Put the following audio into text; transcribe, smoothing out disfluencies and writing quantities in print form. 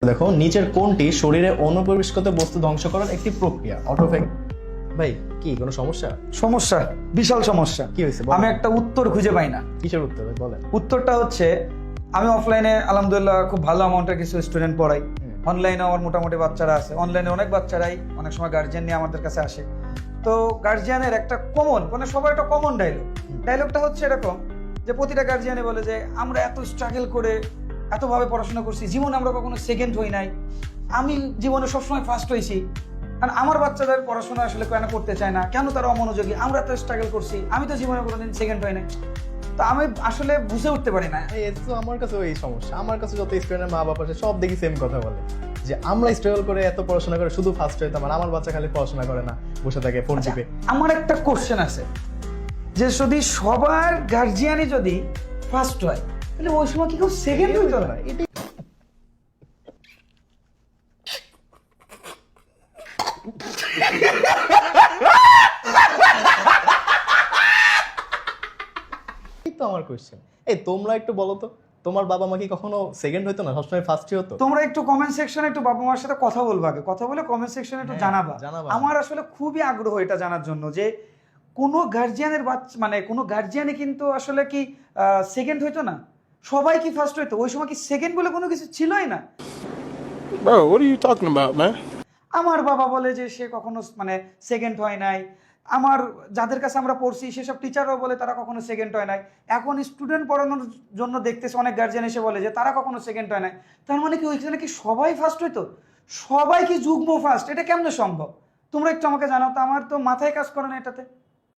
দেখো নিচের কোনটি শরীরে অনুপ্রবেশগত বস্তু ধ্বংস করার একটি প্রক্রিয়া? অটোফেগ। ভাই কি কোনো সমস্যা? সমস্যা, বিশাল সমস্যা। কি হয়েছে? আমি একটা উত্তর খুঁজে পাই না। কিসের উত্তর ভাই বলেন? উত্তরটা হচ্ছে, আমি অফলাইনে আলহামদুলিল্লাহ খুব ভালো অ্যামাউন্টের কিছু স্টুডেন্ট পড়াই, অনলাইনে আমার মোটামুটি বাচ্চারা আছে, অনলাইনে অনেক বাচ্চারাই অনেক সময় গার্জিয়ান নিয়ে আমাদের কাছে আসে। তো গার্জিয়ানের একটা কমন, মানে সবার একটা কমন ডায়লগটা হচ্ছে এরকম যে প্রতিটা গার্জিয়ানে বলে যে আমরা এত স্ট্রাগল করে এতভাবে পড়াশোনা করছি, জীবনে আমরা কখনো সেকেন্ড হই নাই, আমি জীবনে সবসময় ফার্স্ট হয়েছি, কারণ আমার বাচ্চাদের পড়াশোনা আসলে কেন করতে চায় না, কেন তারা অমনোযোগী, আমরা এত স্ট্রাগল করছি, আমি তো জীবনে কোনোদিন সেকেন্ড হই নাই। তো আমি আসলে বুঝে উঠতে পারি না। এই তো আমার কাছে ওই সমস্যা। আমার কাছে যত স্টুডেন্টের মা বাবা আছে সব দেখি সেম কথা বলে যে আমরা স্ট্রাগল করে এত পড়াশোনা করে শুধু ফার্স্ট হইতাম, আর আমার বাচ্চা খালি পড়াশোনা করে না, বসে থাকে ফোন টিপে। আমার একটা কোশ্চেন আছে যে যদি সবার গার্জিয়ানই যদি ফার্স্ট হয় তাহলে ওই সময় কি কেউ সেকেন্ড হইতো না? এই তো আমার কোশ্চেন। এই তোমরা একটু বলো তো, তোমার বাবা মা কি কখনো সেকেন্ড হইতো না, সবসময় ফার্স্টই হতো? তোমরা একটু কমেন্ট সেকশনে একটু বাবা মার সাথে কথা বলবা, আগে কথা বলে কমেন্ট সেকশনে একটু জানাবা। আমার আসলে খুবই আগ্রহ এটা জানার জন্য যে কোনো গার্জিয়ানের বাচ্চা, মানে কোনো গার্জিয়ানে কিন্তু আসলে কি সেকেন্ড হইতো না, সবাই কি ফার্স্ট হইতো? ওই সময় কি সেকেন্ড বলে কোনো কিছু ছিলই না? Bro, what are you talking about, man? আমার বাবা বলে যে সে কখনো মানে সেকেন্ড হয় নাই, আমার যাদের কাছে আমরা পড়ছি সেসব টিচাররাও বলে তারা কখনো সেকেন্ড হয় নাই। এখন স্টুডেন্ট পড়ানোর জন্য দেখতেছে অনেক গার্জিয়ান এসে বলে যে তারা কখনো সেকেন্ড হয় নাই। তার মানে কি ওইখানে কি সবাই ফার্স্ট হইতো? সবাই কি যুগ্ম ফার্স্ট? এটা কেমনে সম্ভব? তোমরা একটু আমাকে জানাও তো, আমার তো মাথায় কাজ করে না এটাতে।